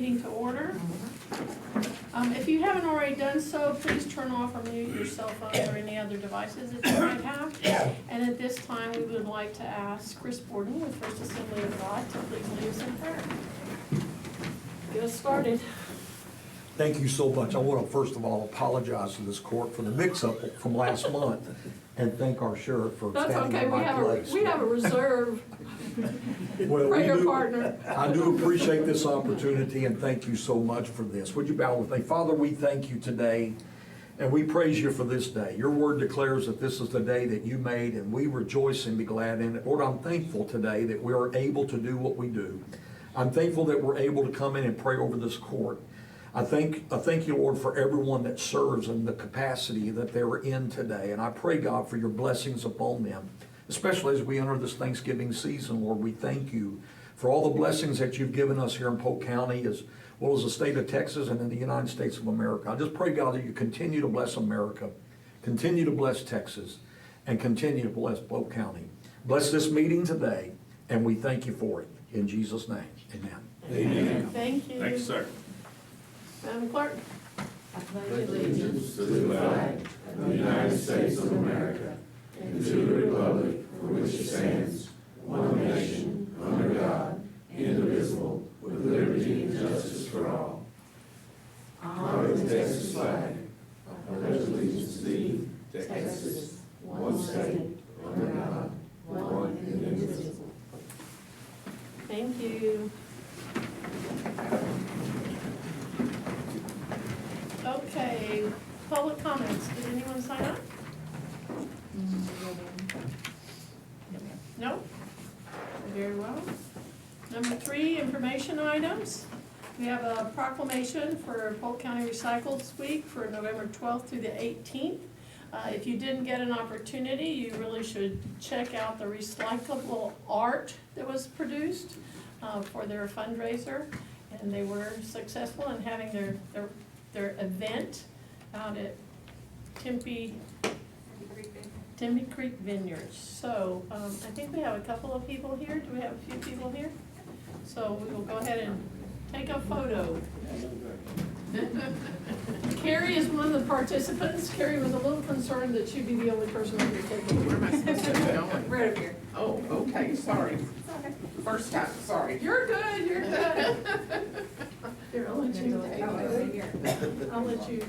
Meeting to order. If you haven't already done so, please turn off or mute your cell phones or any other devices that you might have. And at this time, we would like to ask Chris Borden with First Assembly of God to please lead us in prayer. Get us started. Thank you so much. I want to first of all apologize to this court for the mix-up from last month and thank our sheriff for That's standing okay, in my place. we have a reserve Well, we prayer do- partner. I do appreciate this opportunity and thank you so much for this. Would you bow with me? Father, we thank you today and we praise you for this day. Your word declares that this is the day that you made and we rejoice and be glad in it. Lord, I'm thankful today that we are able to do what we do. I'm thankful that we're able to come in and pray over this court. I thank you, Lord, for everyone that serves in the capacity that they're in today. And I pray, God, for your blessings upon them, especially as we enter this Thanksgiving season, Lord. We thank you for all the blessings that you've given us here in Polk County, as well as the state of Texas and in the United States of America. I just pray, God, that you continue to bless America, continue to bless Texas, and continue to bless Polk County. Bless this meeting today, and we thank you for it. In Jesus' name, amen. Amen. Thank you. Thanks, sir. Madam Clerk. I pledge allegiance to the flag of the United States of America and to the republic for which it stands, one nation, under God, indivisible, with liberty and justice for all. Honor the Texas flag. I pledge allegiance to thee, Texas, one state, under God, one indivisible. Thank you. Okay, public comments. Did anyone sign up? No? Very well. Number 3, information items. We have a proclamation for Polk County Recycles Week for November 12th through the 18th. If you didn't get an opportunity, you really should check out the recyclable art that was produced for their fundraiser. And they were successful in having their event out at Tempe Creek Vineyards. So I think we have a couple of people here. Do we have a few people here? So we will go ahead and take a photo. Carrie is one of the participants. Carrie was a little concerned that she'd be the only person who could take a photo. Where am I supposed to be going? Right up here. Oh, okay, sorry. First time, sorry. You're good, you're good. Here, I'll let you take it. I'll let you.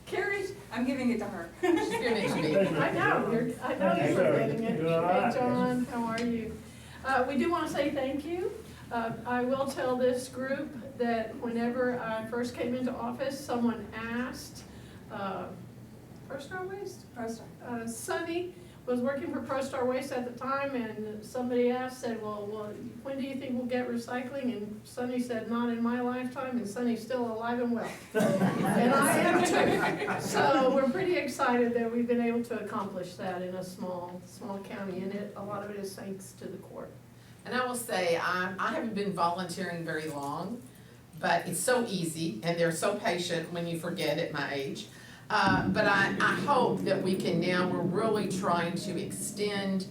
Carrie's, I'm giving it to her. She's giving it to me. I know you're getting it. Hey, John, how are you? We do want to say thank you. I will tell this group that whenever I first came into office, someone asked, ProStar Waste? ProStar. Sonny was working for ProStar Waste at the time, and somebody said, well, when do you think we'll get recycling? And Sonny said, not in my lifetime, and Sonny's still alive and well. And I am too. So we're pretty excited that we've been able to accomplish that in a small county, and a lot of it is thanks to the court. And I will say, I haven't been volunteering very long, but it's so easy, and they're so patient when you forget at my age. But I hope that we can now, we're really trying to extend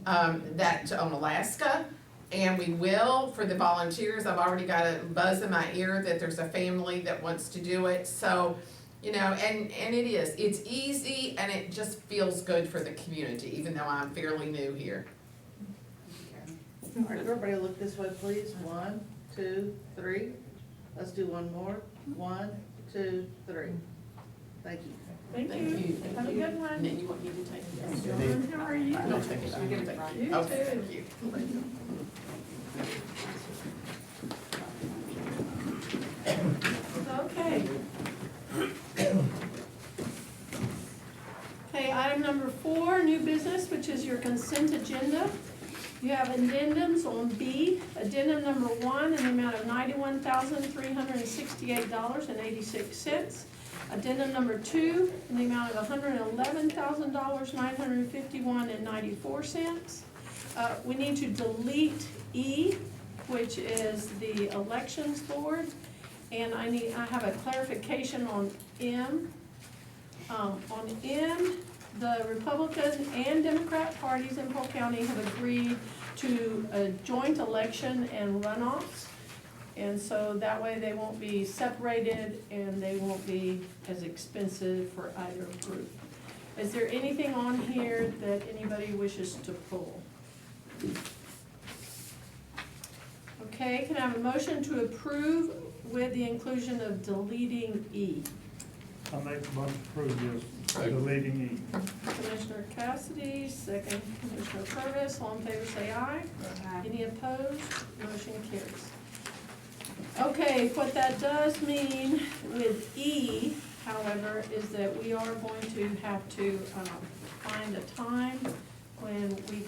that to Onalaska, and we will for the volunteers. I've already got a buzz in my ear that there's a family that wants to do it. So, you know, and it's easy and it just feels good for the community, even though I'm fairly new here. All right, everybody look this way, please. 1, 2, 3. Let's do one more. 1, 2, 3. Thank you. Thank Thank you. you. Have a good And one. then you want me to take this? John, how are you? Don't take it, I'm gonna take it. You Okay, too. thank you. Okay. Okay, item number 4, new business, which is your consent agenda. You have addendums on B. Addendum number 1 in the amount of $91,368.86. Addendum number 2 in the amount of $111,951.94. We need to delete E, which is the elections board. And I have a clarification on M. On M, the Republican and Democrat parties in Polk County have agreed to a joint election and runoffs. And so that way they won't be separated and they won't be as expensive for either group. Is there anything on here that anybody wishes to pull? Okay, can I have a motion to approve with the inclusion of deleting E? I make a motion to approve this, deleting E. Commissioner Cassidy, second Commissioner Purvis, all in favor say aye. Any opposed? Motion carries. Okay, what that does mean with E, however, is that we are going to have to find a time when we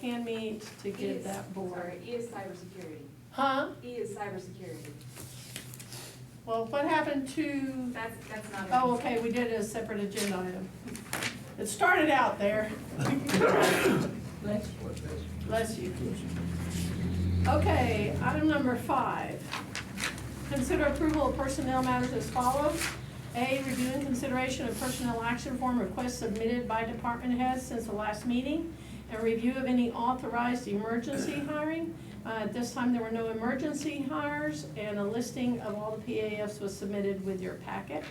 can meet to get that board. Sorry, E is cybersecurity. Huh? E is cybersecurity. Well, what happened to, That's not. oh, okay, we did a separate agenda item. It started out there. Bless you. Okay, item number 5. Consider approval of personnel matters as follows. A, review and consideration of personnel action form requests submitted by department heads since the last meeting, and review of any authorized emergency hiring. At this time, there were no emergency hires, and a listing of all the PAFs was submitted with your packet.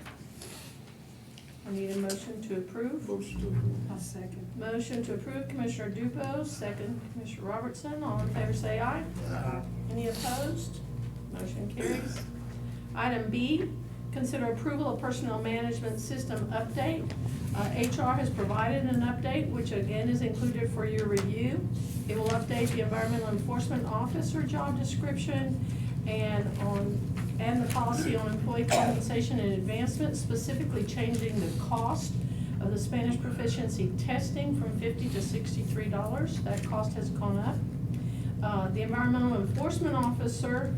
I need a motion to approve. Motion to approve. I'll second. Motion to approve, Commissioner Dupo, second, Commissioner Robertson, all in favor say aye. Any opposed? Motion carries. Item B, consider approval of personnel management system update. HR has provided an update, which again is included for your review. It will update the environmental enforcement officer job description and the policy on employee compensation and advancement, specifically changing the cost of the Spanish proficiency testing from $50 to $63. That cost has gone up. The environmental enforcement officer,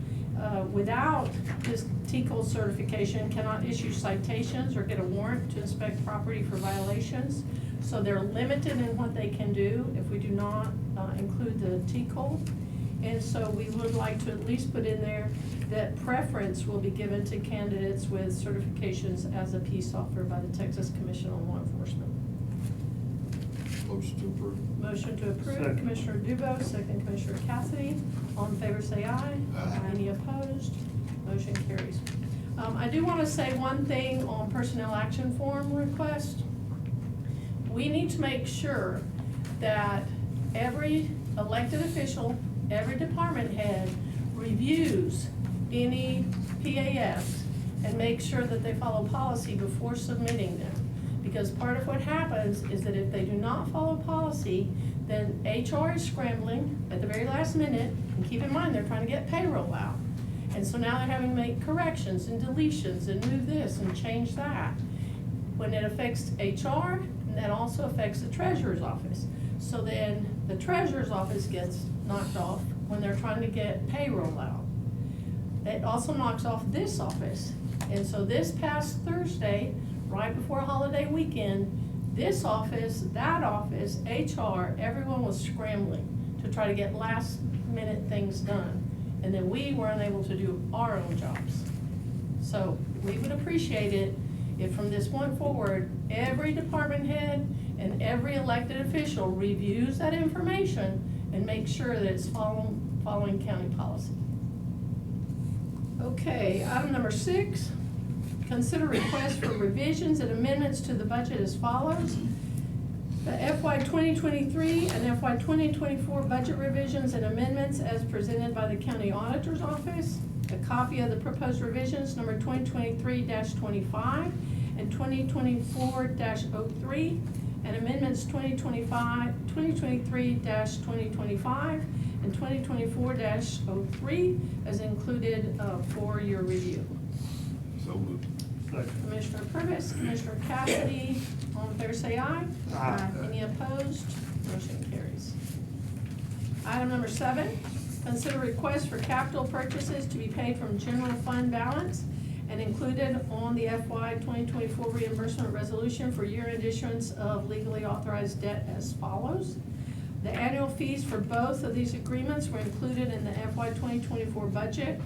without this TCOL certification, cannot issue citations or get a warrant to inspect property for violations. So they're limited in what they can do if we do not include the TCOL. And so we would like to at least put in there that preference will be given to candidates with certifications as a peace officer by the Texas Commission on Law Enforcement. Motion to approve. Motion to approve, Second. Commissioner Dubo, second Commissioner Cassidy. All in favor say aye. Aye. Any opposed? Motion carries. I do want to say one thing on personnel action form request. We need to make sure that every elected official, every department head reviews any PAFs and make sure that they follow policy before submitting them. Because part of what happens is that if they do not follow policy, then HR is scrambling at the very last minute, and keep in mind, they're trying to get payroll out. And so now they're having to make corrections and deletions and move this and change that. When it affects HR, that also affects the treasurer's office. So then the treasurer's office gets knocked off when they're trying to get payroll out. It also knocks off this office. And so this past Thursday, right before holiday weekend, this office, that office, HR, everyone was scrambling to try to get last minute things done. And then we were unable to do our own jobs. So we would appreciate it if from this point forward, every department head and every elected official reviews that information and makes sure that it's following county policy. Okay, item number 6, consider requests for revisions and amendments to the budget as follows. The FY 2023 and FY 2024 budget revisions and amendments as presented by the County Auditor's Office. A copy of the proposed revisions, number 2023-25 and 2024-03, and amendments 2023-2025 and 2024-03 as included for your review. So moved. Second. Commissioner Purvis, Commissioner Cassidy, all in favor say aye. Aye. Any opposed? Motion carries. Item number 7, consider request for capital purchases to be paid from general fund balance and included on the FY 2024 reimbursement resolution for year-end issuance of legally authorized debt as follows. The annual fees for both of these agreements were included in the FY 2024 budget,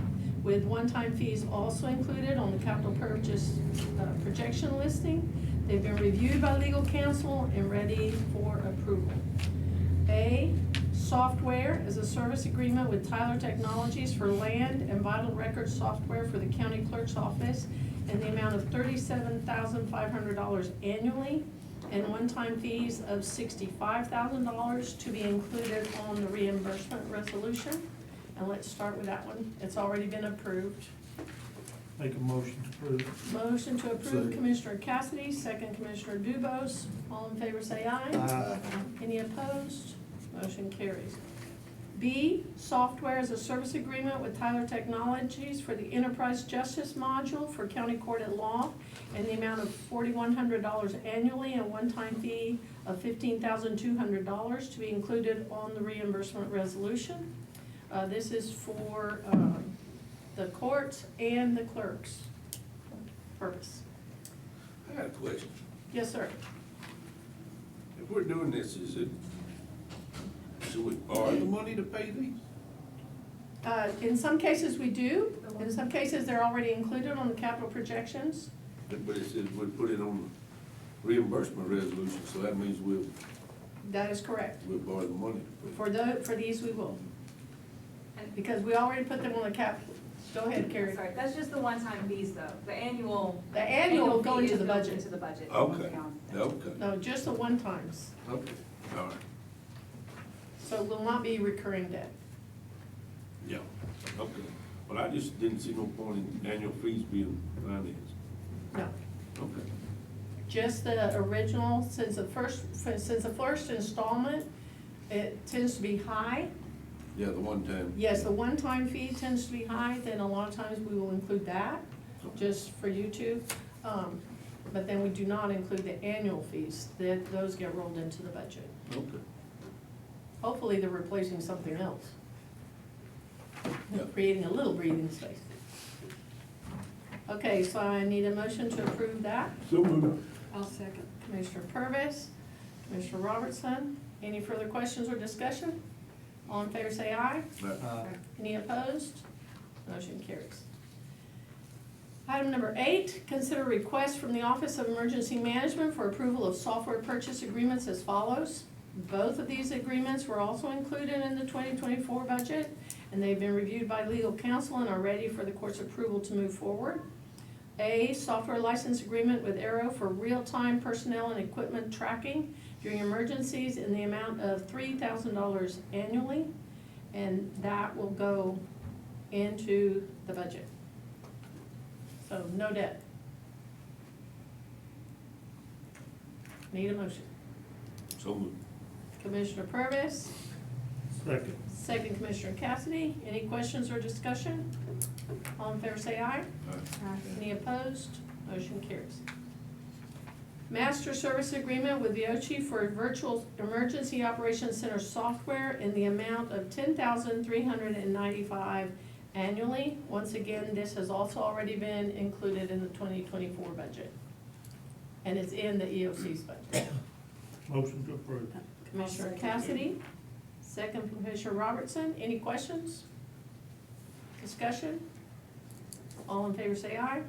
with one-time fees also included on the capital purchase projection listing. They've been reviewed by legal counsel and ready for approval. A A, software as a service agreement with Tyler Technologies for land and vital records software for the county clerk's office in the amount of $37,500 annually, and one-time fees of $65,000 to be included on the reimbursement resolution. And let's start with that one. It's already been approved. Make a motion to approve. Motion to approve Commissioner Cassidy, second Commissioner Dubose. All in favor say aye. Aye. Any opposed? Motion carries. B, software as a service agreement with Tyler Technologies for the Enterprise Justice Module for County Court at Law in the amount of $4,100 annually and one-time fee of $15,200 to be included on the reimbursement resolution. This is for the courts and the clerk's purpose. I got a question. Yes, sir. If we're doing this, should we borrow the money to pay these? In some cases we do, in some cases they're already included on the capital projections. But it says we'll put it on the reimbursement resolution, so that means we'll That is correct. borrow the money to pay. For these we will. Because we already put them on the cap. Go ahead, Carrie. Sorry, that's just the one-time fees though. The annual. The annual will go fee into is the built budget. Into the budget. Okay, Yeah. okay, No, just the one times. okay, all right, So it will not be recurring debt. yeah, okay. But I just didn't see no point in annual fees being financed. No. Okay. Just the original, since the first installment, it tends to be high. Yeah, the one time. Yes, the one-time fee tends to be high, then a lot of times we will include that, just for you two. But then we do not include the annual fees, those get rolled into the budget. Okay. Hopefully they're replacing something else. Yeah. Creating a little breathing space. Okay, so I need a motion to approve that. So moved. I'll second. Commissioner Purvis, Commissioner Robertson, any further questions or discussion? All in favor say aye. Any opposed? Motion carries. Item number 8, consider request from the Office of Emergency Management for approval of software purchase agreements as follows. Both of these agreements were also included in the 2024 budget, and they've been reviewed by legal counsel and are ready for the court's approval to move forward. A, software license agreement with Arrow for real-time personnel and equipment tracking during emergencies in the amount of $3,000 annually, and that will go into the budget. So no debt. Need a motion. So moved. Commissioner Purvis, Second. second Commissioner Cassidy. Any questions or discussion? All in favor say aye. All right. Any opposed? Motion carries. Master Service Agreement with VOCI for Virtual Emergency Operations Center software in the amount of $10,395 annually. Once again, this has also already been included in the 2024 budget. And it's in the EOC's budget. Motion to approve. Commissioner Cassidy, second Commissioner Robertson. Any questions? Discussion? All in favor say aye.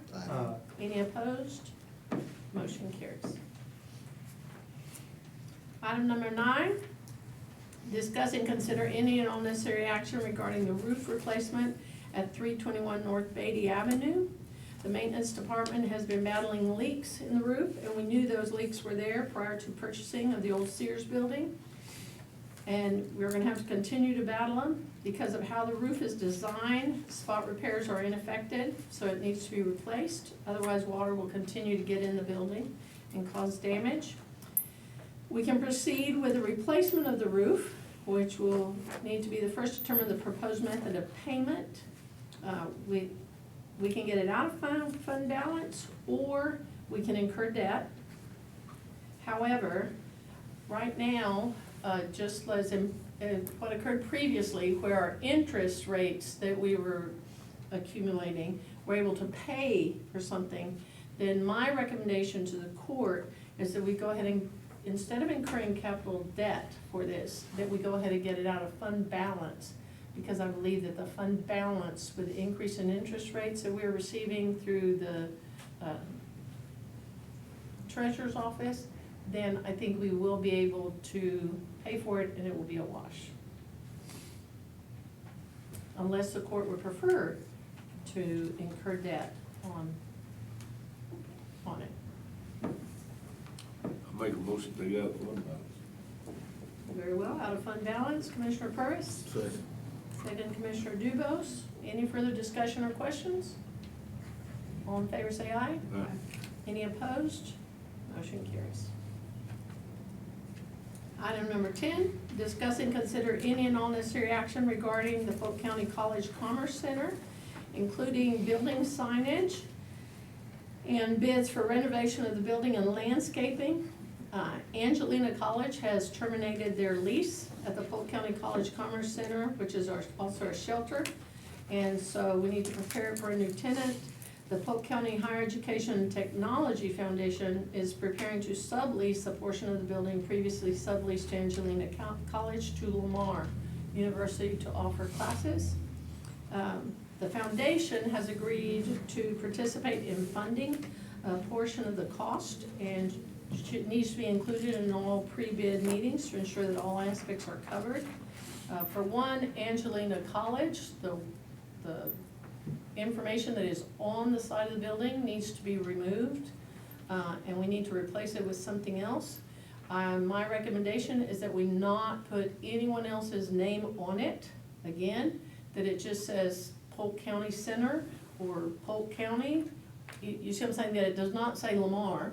Any opposed? Motion carries. Item number 9, discuss and consider any and all necessary action regarding the roof replacement at 321 North Beatty Avenue. The maintenance department has been battling leaks in the roof, and we knew those leaks were there prior to purchasing of the old Sears building. And we're gonna have to continue to battle them because of how the roof is designed. Spot repairs are ineffective, so it needs to be replaced. Otherwise, water will continue to get in the building and cause damage. We can proceed with the replacement of the roof, which will need to be the first to determine the proposed method of payment. We can get it out of fund balance, or we can incur debt. However, right now, just as in what occurred previously, where our interest rates that we were accumulating were able to pay for something, then my recommendation to the court is that we go ahead and, instead of incurring capital debt for this, that we go ahead and get it out of fund balance. Because I believe that the fund balance, with the increase in interest rates that we're receiving through the treasurer's office, then I think we will be able to pay for it and it will be a wash. Unless the court would prefer to incur debt on it. I make a motion to take out fund balance. Very well, out of fund balance, Commissioner Purvis, Second. second Commissioner Dubose. Any further discussion or questions? All in favor say aye. Aye. Any opposed? Motion carries. Item number 10, discuss and consider any and all necessary action regarding the Polk County College Commerce Center, including building signage and bids for renovation of the building and landscaping. Angelina College has terminated their lease at the Polk County College Commerce Center, which is also a shelter. And so we need to prepare for a new tenant. The Polk County Higher Education and Technology Foundation is preparing to sublease a portion of the building previously subleased to Angelina College to Lamar University to offer classes. The foundation has agreed to participate in funding a portion of the cost and needs to be included in all pre-bid meetings to ensure that all aspects are covered. For one, Angelina College, the information that is on the side of the building needs to be removed, and we need to replace it with something else. My recommendation is that we not put anyone else's name on it, again, that it just says Polk County Center or Polk County. You see what I'm saying, that it does not say Lamar,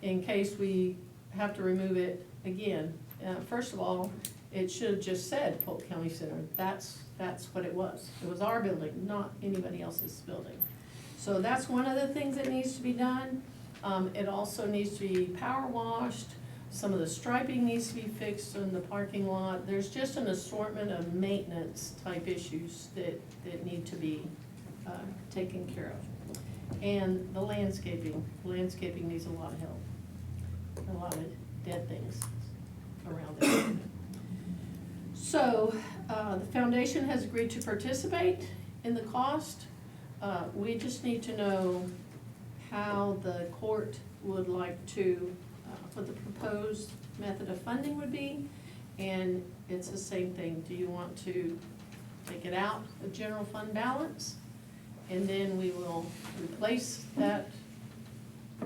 in case we have to remove it again. First of all, it should have just said Polk County Center. That's what it was. It was our building, not anybody else's building. So that's one of the things that needs to be done. It also needs to be power washed. Some of the striping needs to be fixed in the parking lot. There's just an assortment of maintenance type issues that need to be taken care of. And the landscaping needs a lot of help. A lot of dead things around it. So, the foundation has agreed to participate in the cost. We just need to know how the court would like to, what the proposed method of funding would be. And it's the same thing. Do you want to take it out of general fund balance? And then we will replace that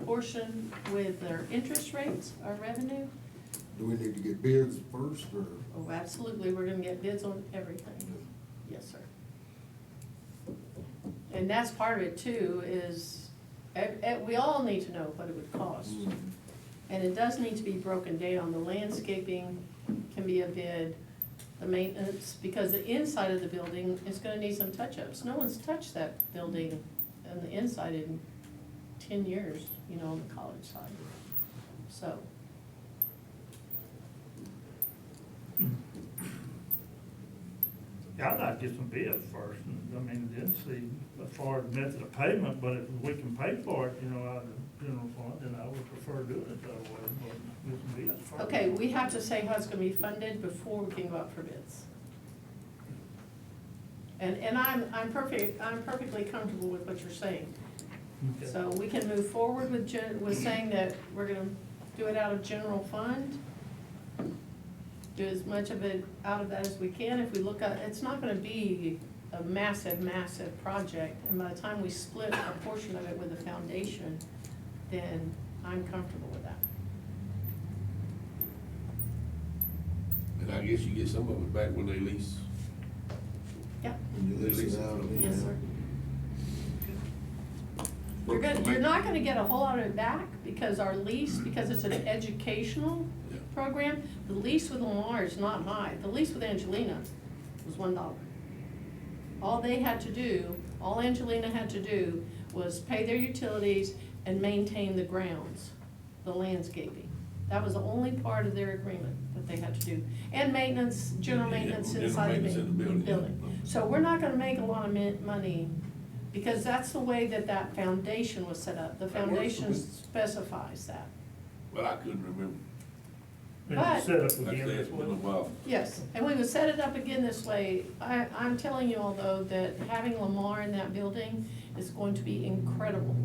portion with their interest rates, our revenue. Do we need to get bids first, or? Oh, absolutely, we're gonna get bids on everything. Yes, sir. And that's part of it too, is, we all need to know what it would cost. And it does need to be broken down. The landscaping can be a bid, the maintenance, because the inside of the building is gonna need some touch-ups. No one's touched that building on the inside in 10 years, on the college side. So, Yeah, I'd like to get some bids first, and then see as far as method of payment, but if we can pay for it, out of the general fund, then I would prefer doing it that way, but get some bids first. okay, we have to say how it's gonna be funded before we can go out for bids. And I'm perfectly comfortable with what you're saying. Okay. So we can move forward with saying that we're gonna do it out of general fund. Do as much of it out of that as we can. If we look at, it's not gonna be a massive, massive project. And by the time we split a portion of it with the foundation, then I'm comfortable with that. And I guess you get some of it back when they lease. Yeah, When you lease it out? yes, sir. You're not gonna get a whole lot of it back because our lease, because it's an educational Yeah. program, the lease with Lamar is not high. The lease with Angelina was $1. All Angelina had to do was pay their utilities and maintain the grounds, the landscaping. That was the only part of their agreement that they had to do. And maintenance, general maintenance General inside the maintenance in the building, building. yeah. So we're not gonna make a lot of money, because that's the way that foundation was set up. The That works for foundation me. specifies that. Well, I couldn't remember. And But- set up Like I again said, this it's been a way. while. Yes, and we would set it up again this way. I'm telling you all though, that having Lamar in that building is going to be incredible.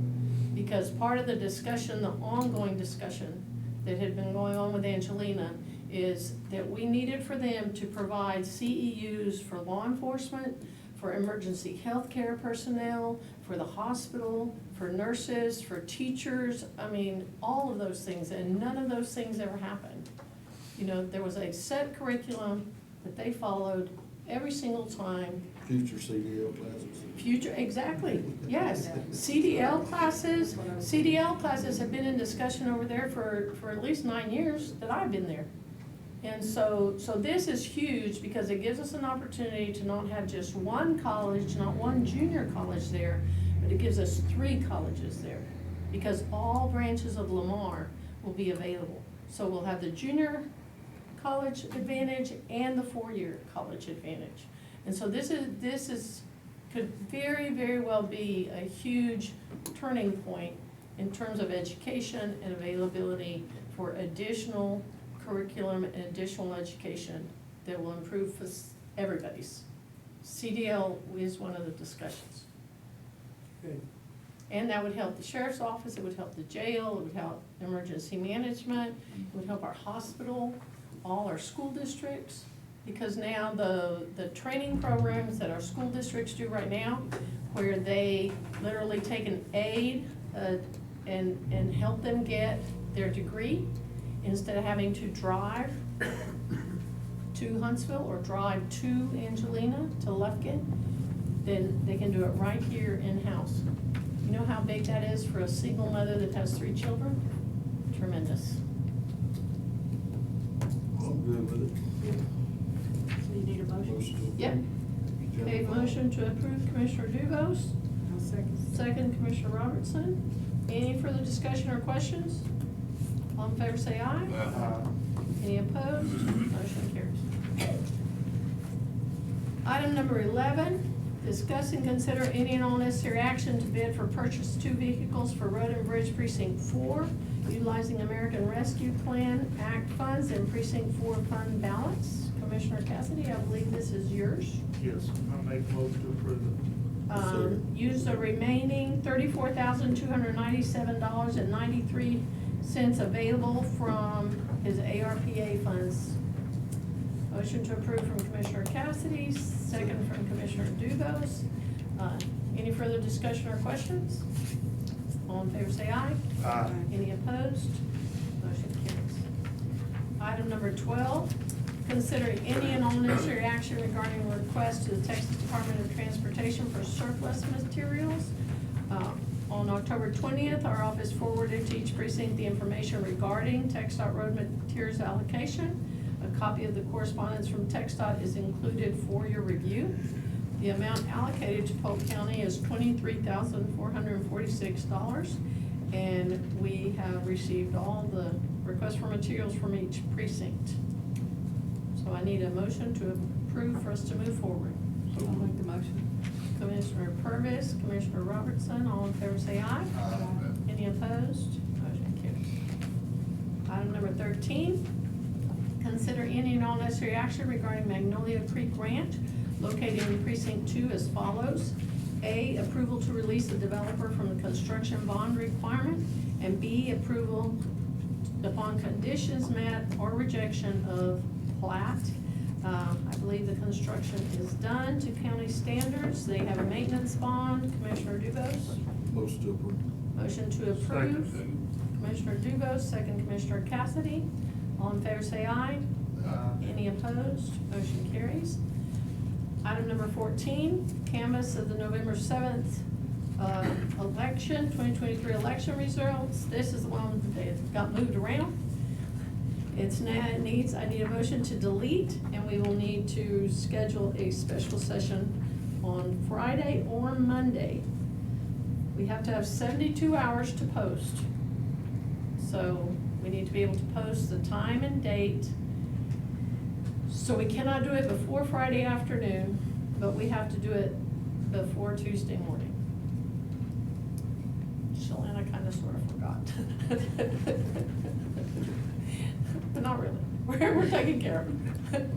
Because part of the discussion, the ongoing discussion that had been going on with Angelina is that we needed for them to provide CEUs for law enforcement, for emergency healthcare personnel, for the hospital, for nurses, for teachers, I mean, all of those things, and none of those things ever happened. You know, there was a set curriculum that they followed every single time. Future CDL classes. Future, exactly, yes. CDL classes have been in discussion over there for at least 9 years that I've been there. And so this is huge because it gives us an opportunity to not have just one college, not one junior college there, but it gives us 3 colleges there. Because all branches of Lamar will be available. So we'll have the junior college advantage and the 4-year college advantage. And so this could very, very well be a huge turning point in terms of education and availability for additional curriculum and additional education that will improve for everybody's. CDL is one of the discussions. And that would help the sheriff's office, it would help the jail, it would help emergency management, it would help our hospital, all our school districts. Because now the training programs that our school districts do right now, where they literally take an aide and help them get their degree, instead of having to drive to Huntsville or drive to Angelina, to Lufkin, then they can do it right here in-house. You know how big that is for a single mother that has 3 children? Tremendous. I'm good with it. So you need a motion? Motion to Yep. approve. Okay, motion to approve Commissioner Dubose, I'll second. second Commissioner Robertson. Any further discussion or questions? All in favor say aye. Any opposed? Motion carries. Item number 11, discuss and consider any and all necessary action to bid for purchase 2 vehicles for Road and Bridge Precinct 4, utilizing American Rescue Plan Act funds and Precinct 4 fund balance. Commissioner Cassidy, I believe this is yours. Yes, I make a motion to approve it. Second. Use the remaining $34,297.93 available from his ARPA funds. Motion to approve from Commissioner Cassidy, second from Commissioner Dubose. Any further discussion or questions? All in favor say aye. Aye. Any opposed? Motion carries. Item number 12, consider any and all necessary action regarding a request to the Texas Department of Transportation for surplus materials. On October 20th, our office forwarded to each precinct the information regarding TxDOT road materials allocation. A copy of the correspondence from TxDOT is included for your review. The amount allocated to Polk County is $23,446, and we have received all the requests for materials from each precinct. So I need a motion to approve for us to move forward. I'll make the motion. Commissioner Purvis, Commissioner Robertson, all in favor say aye. Any opposed? Motion carries. Item number 13, consider any and all necessary action regarding Magnolia Creek Ranch located in precinct 2 as follows. A, approval to release the developer from the construction bond requirement, and B, approval upon conditions met or rejection of plat. I believe the construction is done to county standards. They have a maintenance bond. Commissioner Dubose? Motion to approve. Motion to approve. Commissioner Dubose, second Commissioner Cassidy. All in favor say aye. Any opposed? Motion carries. Item number 14, canvass of the November 7th election, 2023 election results. This is the one that got moved around. It's now, I need a motion to delete, and we will need to schedule a special session on Friday or Monday. We have to have 72 hours to post. So we need to be able to post the time and date. So we cannot do it before Friday afternoon, but we have to do it before Tuesday morning. Shalana kind of sort of forgot. But not really, we're taking care of it.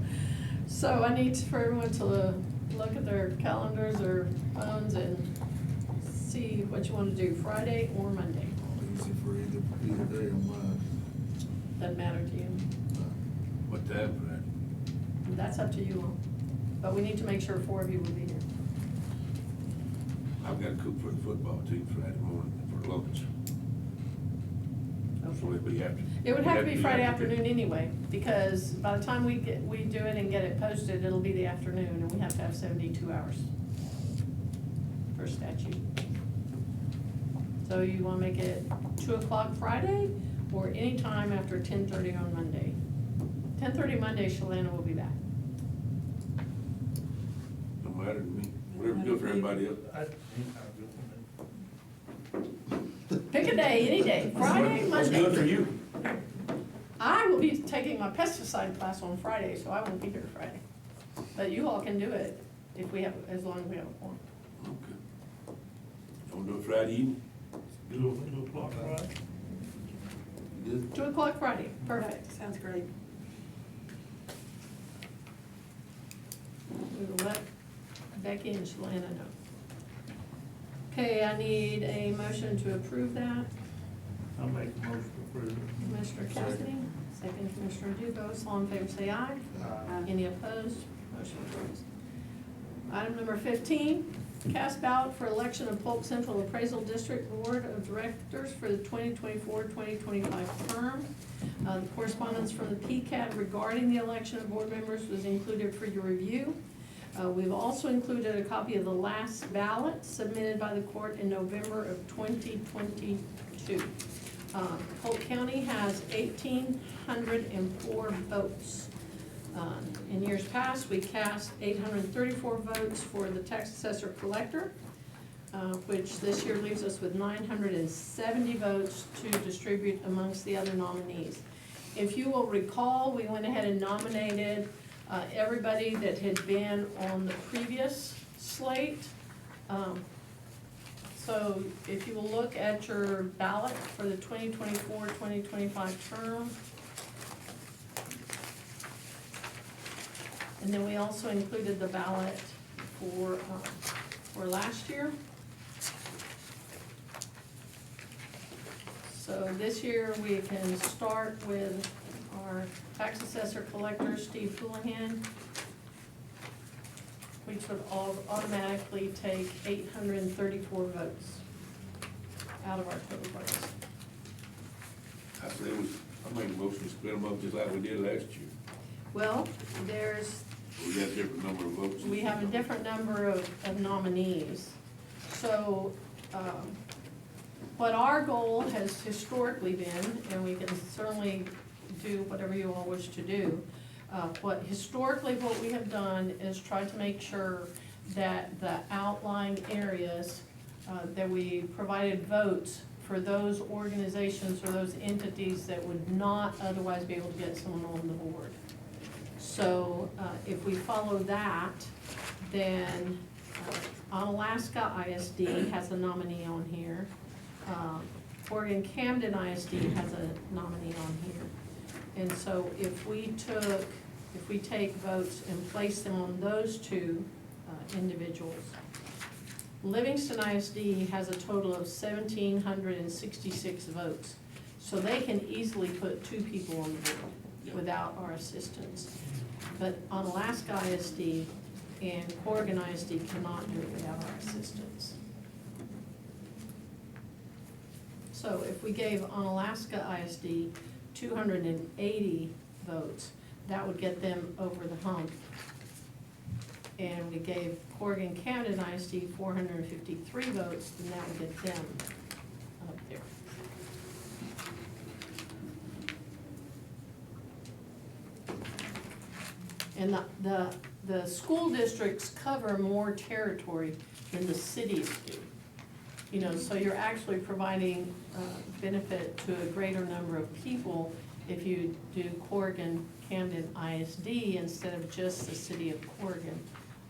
So I need for everyone to look at their calendars or phones and see what you want to do, Friday or Monday. Easy for either day on mine. Doesn't matter to you. What time, Friday? That's up to you all. But we need to make sure 4 of you will be here. I've got to cook for the football team Friday morning for lunch. So it'd be after. It would have to be Friday after- afternoon anyway, because by the time we do it and get it posted, it'll be the afternoon, and we have to have 72 hours per statute. So you wanna make it 2 o'clock Friday, or any time after 10:30 on Monday? 10:30 Monday, Shalana will be back. Don't matter to me, whatever's good for everybody else. I, Pick a day, any day, Friday, What's Monday. good for you? I will be taking my pesticide class on Friday, so I won't be here Friday. But you all can do it if we have, as long as we have a quorum. Okay. Want to do it Friday evening? 2 o'clock, right? Good. 2 o'clock Friday, perfect. Sounds great. We will let Becky and Shalana know. Okay, I need a motion to approve that. I'll make the motion to approve it. Commissioner Cassidy, second Commissioner Ducos, all in favor say aye. Any opposed? Motion carries. Item number 15, cast ballot for election of Polk Central Appraisal District Board of Directors for the 2024-2025 term. The correspondence from the PCAD regarding the election of board members was included for your review. We've also included a copy of the last ballot submitted by the court in November of 2022. Polk County has 1,804 votes. In years past, we cast 834 votes for the tax assessor collector, which this year leaves us with 970 votes to distribute amongst the other nominees. If you will recall, we went ahead and nominated everybody that had been on the previous slate. So if you will look at your ballot for the 2024-2025 term. And then we also included the ballot for last year. So this year, we can start with our tax assessor collector, Steve Houlihan, which would automatically take 834 votes out of our total votes. I say, I make a motion to split them up just like we did last year. Well, We got a different number of votes. we have a different number of nominees. So, what our goal has historically been, and we can certainly do whatever you all wish to do, what we have done is try to make sure that the outlying areas, that we provided votes for those organizations or those entities that would not otherwise be able to get someone on the board. So, if we follow that, then Onalaska ISD has a nominee on here. Oregon Camden ISD has a nominee on here. And so if we take votes and place them on those two individuals, Livingston ISD has a total of 1,766 votes. So they can easily put 2 people on the board without our assistance. But Onalaska ISD and Corrigan ISD cannot do it without our assistance. So if we gave Onalaska ISD 280 votes, that would get them over the hump. And we gave Corrigan Camden ISD 453 votes, then that would get them up there. And the school districts cover more territory than the cities do. You know, so you're actually providing benefit to a greater number of people if you do Corrigan Camden ISD instead of just the city of Corrigan,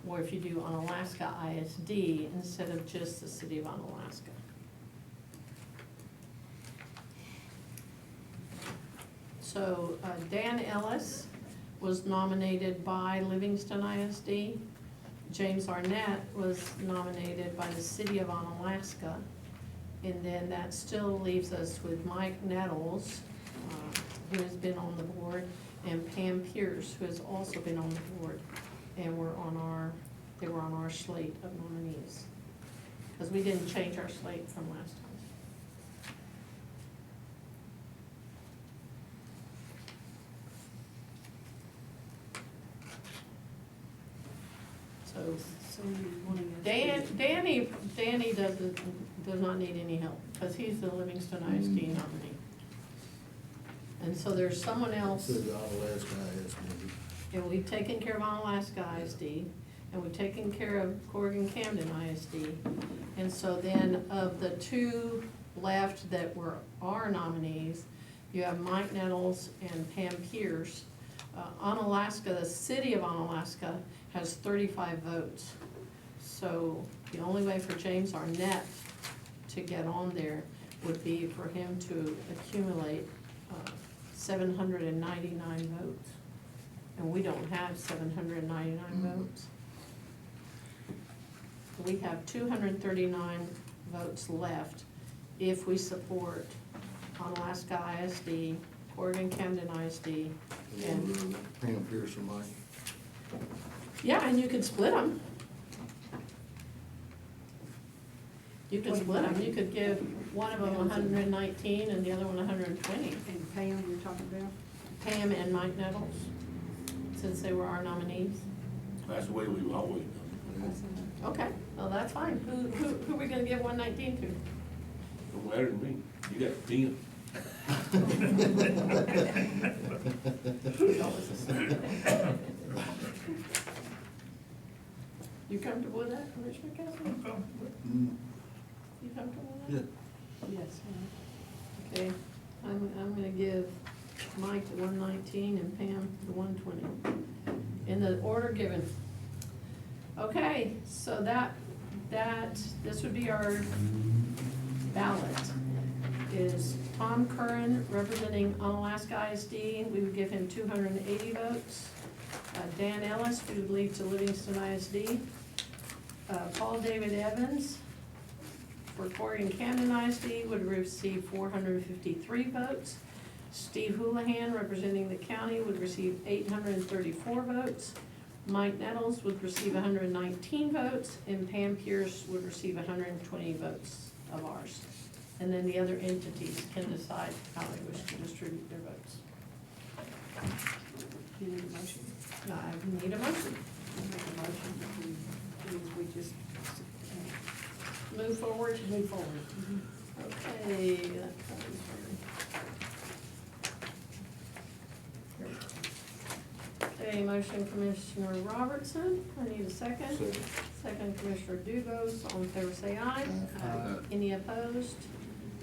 or if you do Onalaska ISD instead of just the city of Onalaska. So Dan Ellis was nominated by Livingston ISD. James Arnett was nominated by the city of Onalaska. And then that still leaves us with Mike Nettles, who has been on the board, and Pam Pierce, who has also been on the board. And they were on our slate of nominees. Because we didn't change our slate from last time. So So you're wanting us to- Danny does not need any help, because he's the Livingston ISD nominee. And so there's someone else, Said the Alaska ISD. and we've taken care of Onalaska ISD, and we've taken care of Corrigan Camden ISD. And so then of the two left that were our nominees, you have Mike Nettles and Pam Pierce. Onalaska, the city of Onalaska has 35 votes. So the only way for James Arnett to get on there would be for him to accumulate 799 votes. And we don't have 799 votes. We have 239 votes left if we support Onalaska ISD, Corrigan Camden ISD, and, Pam Pierce and Mike. yeah, and you could split them. You could split them, you could give one of them 119 and the other one 120. And Pam, you're talking about? Pam and Mike Nettles, since they were our nominees. That's the way we've always done Okay, well, that's fine. Who are we gonna give 119 to? it. Don't matter to me. You got 10. You comfortable with that, Commissioner Cassidy? Mm, You comfortable with Yeah. that? Yes. Okay, I'm gonna give Mike the 119 and Pam the 120, in the order given. Okay, so this would be our ballot. Is Tom Curran representing Onalaska ISD, we would give him 280 votes. Dan Ellis, we would leave to Livingston ISD. Paul David Evans for Corrigan Camden ISD would receive 453 votes. Steve Houlihan, representing the county, would receive 834 votes. Mike Nettles would receive 119 votes, and Pam Pierce would receive 120 votes of ours. And then the other entities can decide how they wish to distribute their votes. You need a motion? I need a motion. I make a motion that we just Move forward. move forward. Okay, that comes from. Okay, motion Commissioner Robertson, I need a second. Second. Second Commissioner Dubose, all in favor say aye. Aye. Any opposed?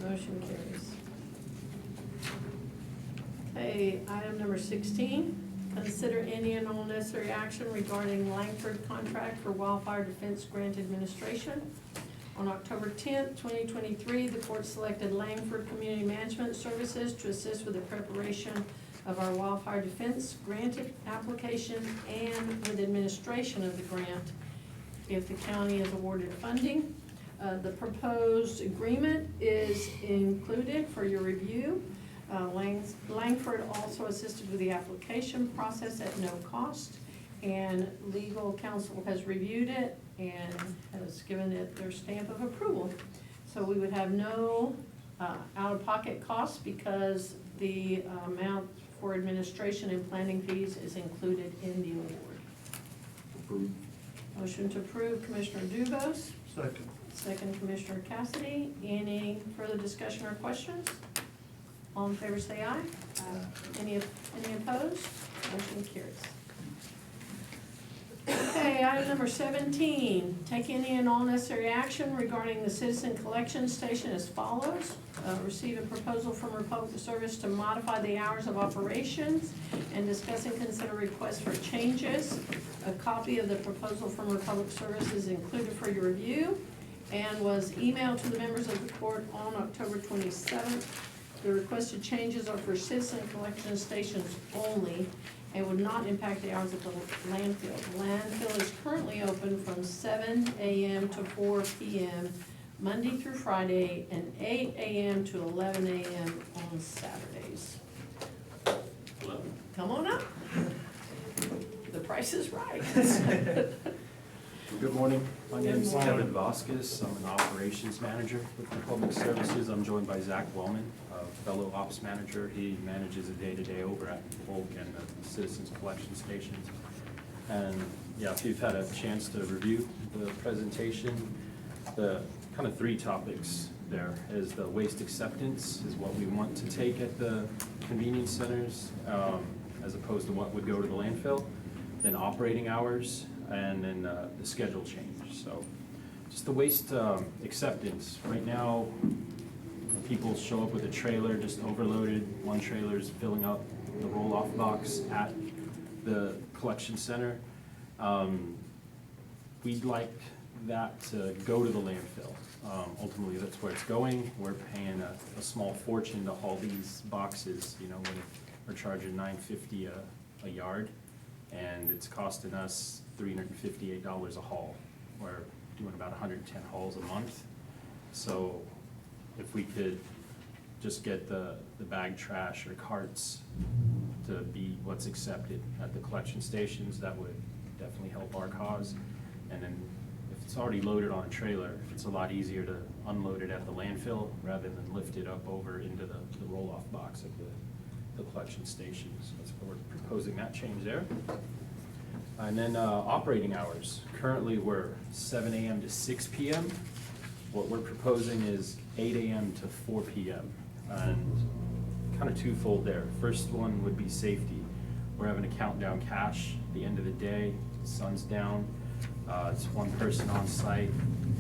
Motion carries. Okay, item number 16, consider any and all necessary action regarding Langford contract for wildfire defense grant administration. On October 10th, 2023, the court selected Langford Community Management Services to assist with the preparation of our wildfire defense granted application and with administration of the grant if the county is awarded funding. The proposed agreement is included for your review. Langford also assisted with the application process at no cost, and legal counsel has reviewed it and has given it their stamp of approval. So we would have no out-of-pocket costs because the amount for administration and planning fees is included in the award. Approved. Motion to approve, Commissioner Dubose. Second. Second, Commissioner Cassidy. Any further discussion or questions? All in favor say aye. Any opposed? Motion carries. Okay, item number 17, take any and all necessary action regarding the citizen collection station as follows. Receive a proposal from Republic Service to modify the hours of operations and discuss and consider requests for changes. A copy of the proposal from Republic Service is included for your review and was emailed to the members of the court on October 27th. The requested changes are for citizen collection stations only and would not impact the hours of the landfill. The landfill is currently open from 7 a.m. to 4 p.m. Monday through Friday, and 8 a.m. to 11 a.m. on Saturdays. come on up. The price is right. Good morning. My name is Good morning. Kevin Vasquez. I'm an operations manager with Public Services. I'm joined by Zach Wellman, a fellow ops manager. He manages a day-to-day over at Polk and the Citizens Collection Stations. And yeah, if you've had a chance to review the presentation, the kind of three topics there is the waste acceptance is what we want to take at the convenience centers as opposed to what would go to the landfill, then operating hours, and then the schedule change. So just the waste acceptance. Right now, people show up with a trailer just overloaded. One trailer's filling up the roll-off box at the collection center. We'd like that to go to the landfill. Ultimately, that's where it's going. We're paying a small fortune to haul these boxes, you know, when we're charging $9.50 a yard, and it's costing us $358 a haul. We're doing about 110 hauls a month. So if we could just get the bag trash or carts to be what's accepted at the collection stations, that would definitely help our cause. And then if it's already loaded on a trailer, it's a lot easier to unload it at the landfill rather than lift it up over into the roll-off box of the collection stations. That's why we're proposing that change there. And then operating hours. Currently, we're 7 a.m. to 6 p.m. What we're proposing is 8 a.m. to 4 p.m. And kind of twofold there. First one would be safety. We're having to count down cash at the end of the day. The sun's down. It's one person on site,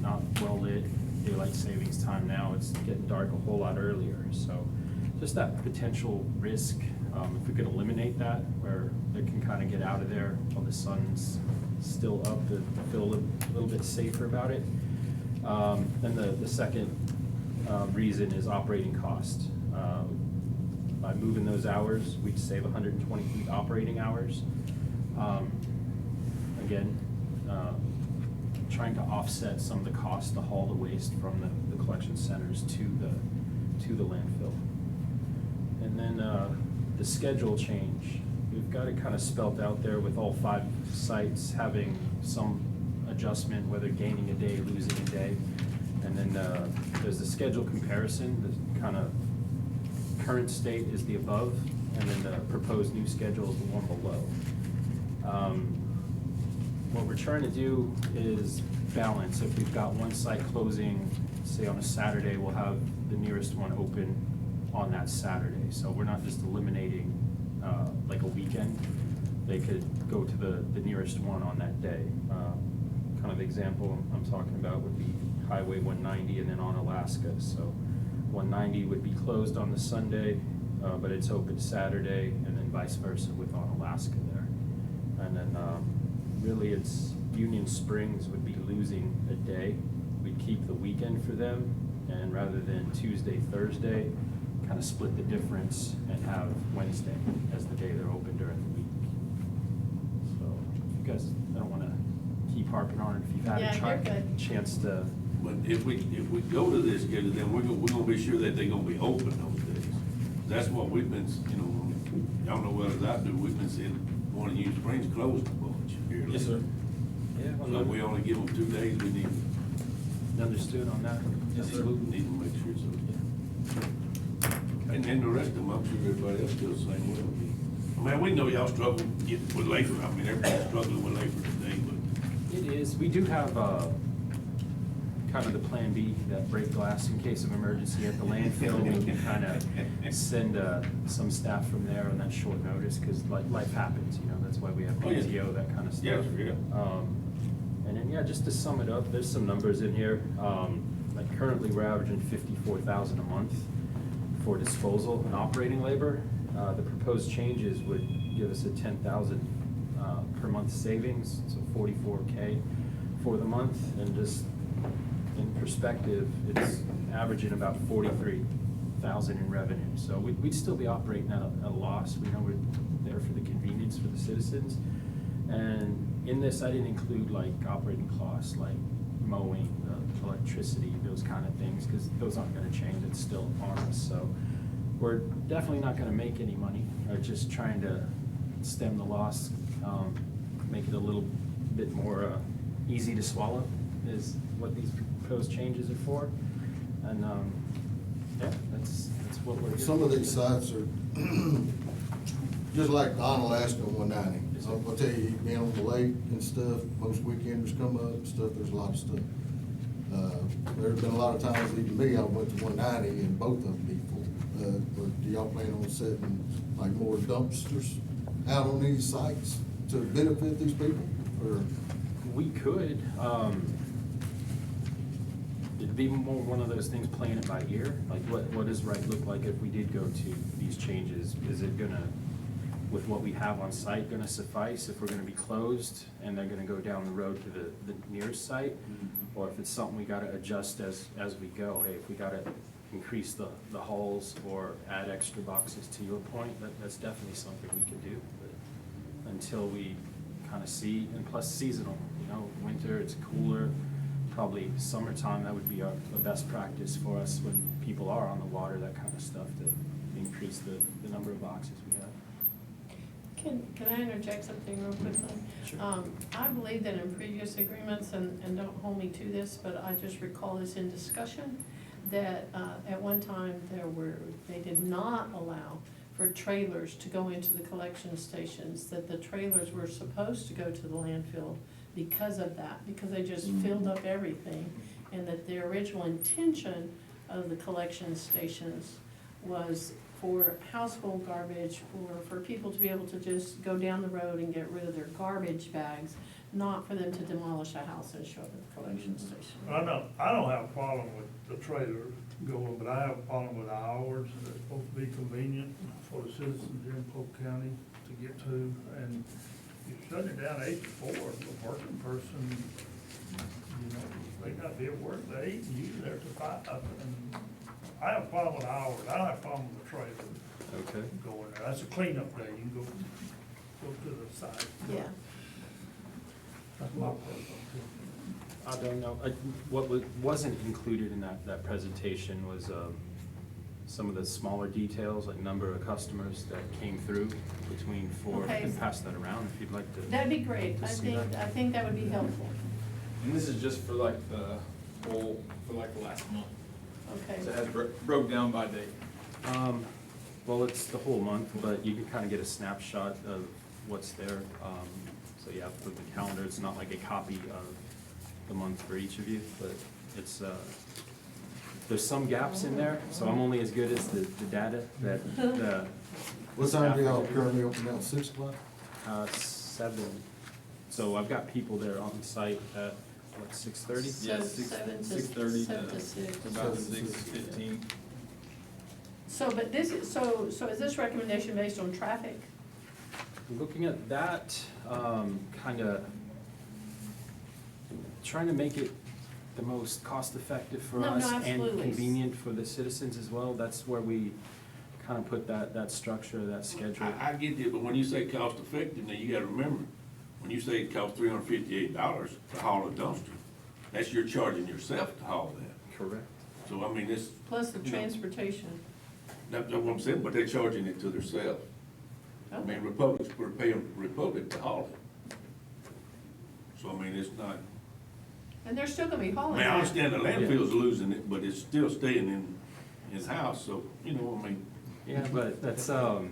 not well lit. Daylight savings time now. It's getting dark a whole lot earlier. So just that potential risk, if we could eliminate that, where they can kind of get out of there while the sun's still up, to feel a little bit safer about it. Then the second reason is operating cost. By moving those hours, we'd save 120 operating hours. Again, trying to offset some of the cost to haul the waste from the collection centers to the landfill. And then the schedule change. We've got it kind of spelt out there with all 5 sites having some adjustment, whether gaining a day, losing a day. And then there's the schedule comparison. The kind of current state is the above, and then the proposed new schedule is the one below. What we're trying to do is balance. If we've got one site closing, say on a Saturday, we'll have the nearest one open on that Saturday. So we're not just eliminating like a weekend. They could go to the nearest one on that day. Kind of example I'm talking about would be Highway 190 and then on Alaska. So 190 would be closed on the Sunday, but it's open Saturday, and then vice versa with on Alaska there. And then really it's Union Springs would be losing a day. We'd keep the weekend for them, and rather than Tuesday, Thursday, kind of split the difference and have Wednesday as the day they're open during the week. So if you guys, I don't want to keep harping on it. If you've had Yeah, a you're good. chance to, But if we go to this schedule, then we're gonna be sure that they're gonna be open those days. That's what we've been, you know, y'all know well as I do, we've been seeing one of Union Springs closed a bunch here. Yes, sir. Yeah, So if we only give them 2 days, we need, understood on that. Yes, sir. need to make sure so. And then the rest of them, I'm sure everybody else feels the same way. I mean, we know y'all struggle getting with labor. I mean, everybody's struggling with labor today, but It is. We do have kind of the plan B, that break glass in case of emergency at the landfill. We can kind of send some staff from there on that short notice, because life happens, you know, that's why we have Oh, yeah. PTO, that kind of stuff. Yeah, yeah. And then, yeah, just to sum it up, there's some numbers in here. Like currently, we're averaging $54,000 a month for disposal and operating labor. The proposed changes would give us a $10,000 per month savings, so $44K for the month. And just in perspective, it's averaging about $43,000 in revenue. So we'd still be operating at a loss. We know we're there for the convenience for the citizens. And in this, I didn't include like operating costs, like mowing, electricity, those kind of things, because those aren't gonna change. It's still on us. So we're definitely not gonna make any money. We're just trying to stem the loss, make it a little bit more easy to swallow is what these proposed changes are for. And, yeah, that's what we're. Some of these sites are, just like Onalaska 190. Yes, sir. I'll tell you, being on the lake and stuff, most weekenders come up and stuff, there's a lot of stuff. There's been a lot of times, even me, I went to 190 and both of them be full. But do y'all plan on setting like more dumpsters out on these sites to benefit these people, or? We could, it'd be more one of those things, playing it by ear, like what does right look like if we did go to these changes? Is it gonna, with what we have on site, gonna suffice if we're gonna be closed and they're gonna go down the road to the nearest site? Or if it's something we gotta adjust as we go, hey, if we gotta increase the hauls or add extra boxes, to your point, that's definitely something we can do. But until we kinda see, and plus seasonal, you know, winter, it's cooler, probably summertime, that would be the best practice for us when people are on the water, that kind of stuff, to increase the number of boxes we have. Can I interject something real quickly? Sure. I believe that in previous agreements, and don't hold me to this, but I just recall this in discussion, that at one time they did not allow for trailers to go into the collection stations, that the trailers were supposed to go to the landfill because of that, because they just filled up everything. And that the original intention of the collection stations was for household garbage, or for people to be able to just go down the road and get rid of their garbage bags, not for them to demolish a house and show up at the collection station. I don't have a problem with the trailer going, but I have a problem with the hours, and it's supposed to be convenient for the citizens here in Polk County to get to, and you shut it down 8 to 4, a working person, you know, they gotta be at work at 8, and you there to 5, and I have a problem with hours, I don't have a problem with the trailer Okay. going there, that's a cleanup day, you can go to the site. Yeah. That's my personal opinion. I don't know, what wasn't included in that presentation was, some of the smaller details, like number of customers that came through between 4, I Okay. can pass that around if you'd like to. That'd be great, to I see think, that. I think that would be helpful. And this is just for like the whole, for like the last month. Okay. So it has broke down by date. Well, it's the whole month, but you can kind of get a snapshot of what's there. So yeah, for the calendar, it's not like a copy of the month for each of you, but it's, there's some gaps in there, so I'm only as good as the data that the. What time do y'all staff- currently open now, 6 o'clock? 7. So I've got people there on site at, what, 6:30? Yeah, So 6:30 7 to 6. About 6:15. So, but this is, so is this recommendation based on traffic? Looking at that, kind of trying to make it the most cost-effective for No, no, us and absolutely. convenient for the citizens as well. That's where we kind of put that structure, that schedule. I get it, but when you say cost effective, now you gotta remember, when you say it costs $358 to haul a dumpster, that's you're charging yourself to haul that. Correct. So, I mean, it's, Plus the You know. transportation. that's what I'm saying, but they're charging it to themselves. I Okay. mean, we're paying Republic to haul it. So, I mean, it's not, And they're still gonna be I hauling mean, I that. understand the landfill's losing it, but it's still staying in his house, so, you know, I mean. Yeah, but that's, Okay,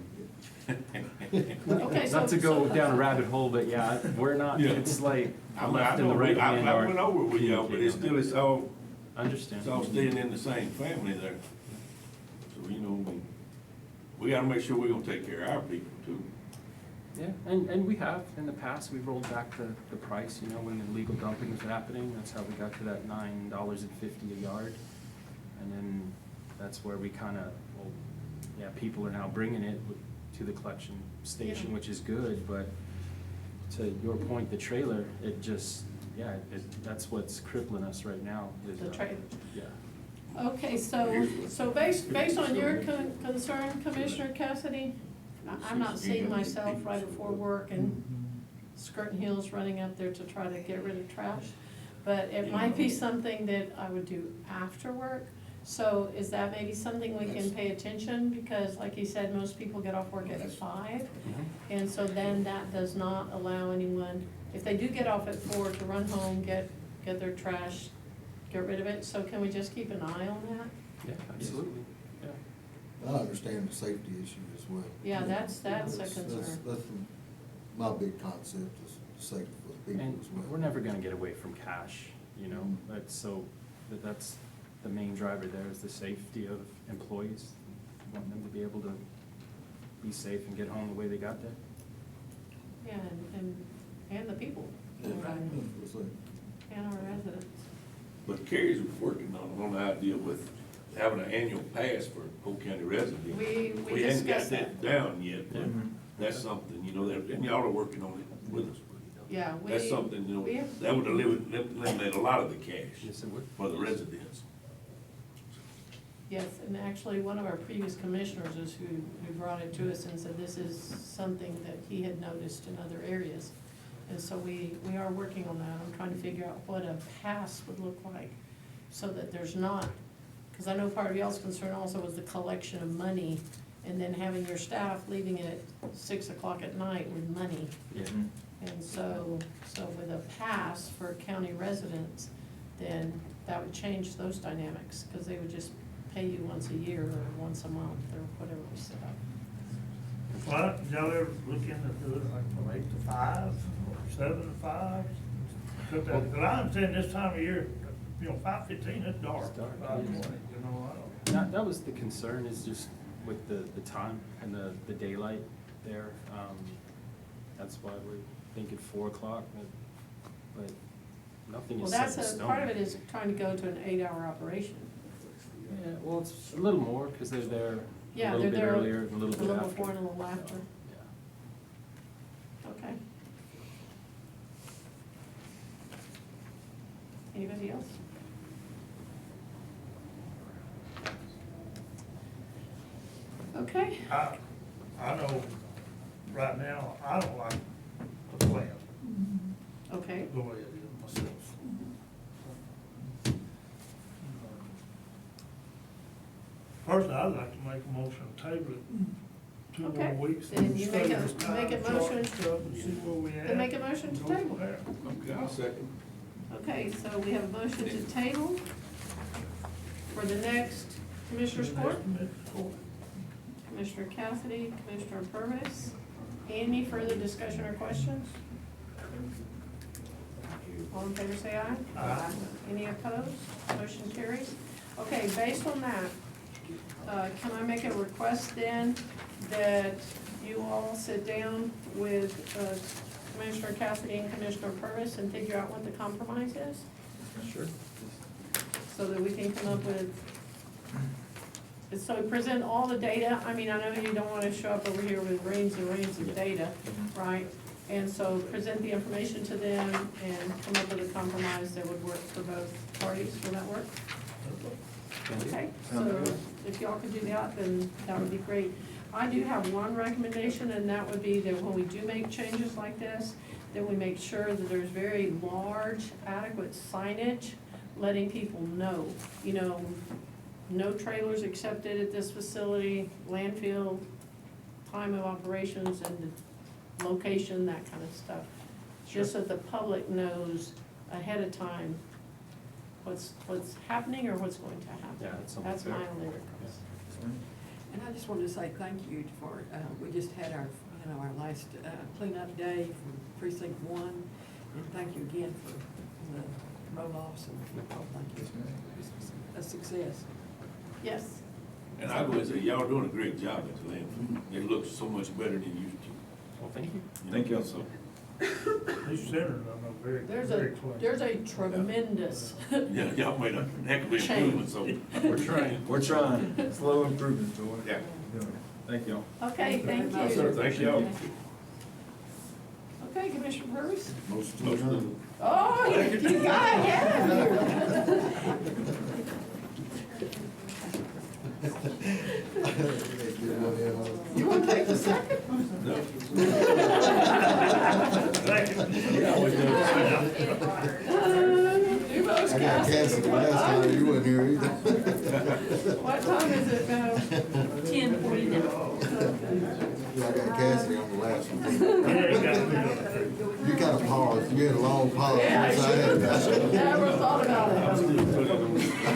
not to so- go down a rabbit hole, but yeah, we're not, Yeah. it's like I the left and the know, right hand I are. went over with y'all, but it's still, it's all Understand. staying in the same family there. So, you know, we gotta make sure we're gonna take care of our people too. Yeah, and we have, in the past, we've rolled back the price, you know, when the illegal dumping was happening, that's how we got to that $9.50 a yard. And then that's where we kinda, well, yeah, people are now bringing it to the collection station, Yeah. which is good, but to your point, the trailer, it just, yeah, that's what's crippling us right now, is. The trailer. Yeah. Okay, so based on your concern, Commissioner Cassidy, I'm not seeing myself right before work and skirting heels running up there to try to get rid of trash. But it might be something that I would do after work, So is that maybe something we can pay attention, because like you said, most people get off work at 5, and so then that does not allow anyone, if they do get off at 4, to run home, get their trash, get rid of it, so can we just keep an eye on that? Yeah, absolutely, yeah. I understand the safety issue as well. Yeah, that's a concern. That's my big concept is safety for the people And as well. we're never gonna get away from cash, you know, that's the main driver there is the safety of employees. We want them to be able to be safe and get home the way they got there. Yeah, and the people, Yeah, right, that's what I'm and our residents. But Kerry's working on an idea with having an annual pass for Polk County residents. We hadn't got discussed that. down yet, but that's something, you know, and y'all are working on it with us. Yeah, That's something, you we know, have- that would eliminate a lot of the cash Yes, it would. for the residents. Yes, and actually, one of our previous commissioners is who brought it to us and said this is something that he had noticed in other areas. And so we are working on that. I'm trying to figure out what a pass would look like, so that there's not, because I know part of y'all's concern also was the collection of money, and then having your staff leaving it at 6 o'clock at night with money. Yeah. And so with a pass for county residents, then that would change those dynamics, because they would just pay you once a year or once a month or whatever we set up. Well, y'all ever look into doing it like from 8 to 5, or 7 to 5? Cut that, because I understand this time of year, you know, 5:15, it's dark. It's dark, 5:20, yes. you know, I don't. That was the concern, is just with the time and the daylight there. That's why we're thinking 4 o'clock, but nothing Well, is set that's in stone. part of it is trying to go to an 8-hour operation. Yeah, well, it's a little more, because they're there Yeah, a little they're bit there earlier, and a little bit after. before and a little after. Yeah. Okay. Anybody else? Okay. I know, right now, I don't like the plan, Okay. the way it is myself. Personally, I'd like to make a motion to table it 2 Okay. more weeks. Then you make a- Study this make a time, chart motion. stuff, and see where we at. Then make a motion to Go from table. there. Okay, I'll second. Okay, so we have a motion to table for the next Commissioners Court. Commissioner Cassidy, Commissioner Purvis. Any further discussion or questions? All in favor, say aye. Aye. Any opposed? Motion carries. Okay, based on that, can I make a request then that you all sit down with Commissioner Cassidy and Commissioner Purvis and figure out what the compromise is? Sure. So that we can come up with, so present all the data. I mean, I know you don't wanna show up over here with reams and reams of data, right? And so present the information to them and come up with a compromise that would work for both parties. Will that work? Okay, so if y'all could do that, then that would be great. I do have one recommendation, and that would be that when we do make changes like this, that we make sure that there's very large, adequate signage, letting people know, you know, no trailers accepted at this facility, landfill, time of operations and location, that kind of stuff. Just so the public knows ahead of time what's happening or what's going to happen. Yeah, that's something That's fair. my only request. And I just wanted to say thank you for, we just had our, our last cleanup day for precinct 1, and thank you again for the roll-offs and, thank you. It's a success. Yes, And I would say, y'all are doing a great job at the landfill. It looks so much better than it used to. Well, thank you. Thank you. So, These centers, I know, very, there's very a, clean. there's a tremendous, yeah, y'all made a heck of an improvement, so. We're trying, slow improvement, Joy. Yeah. Thank y'all. okay, thank Yes, you. sir. Thank y'all. Okay, Commissioner Purvis? Most of Most the of Oh, you got ahead of here. You wanna take the second? No. Thank you. Yeah, always do. Do most I got Cassidy. Cassidy last time, you wasn't here either. What time is it now? 10:49. Yeah, I got Cassidy on the last one. Yeah, you gotta do it. You got a pause, you had a long pause. Yeah, I so I had- Never thought about it.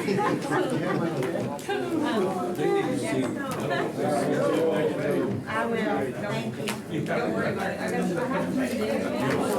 I will, thank you. Don't worry about it. I have to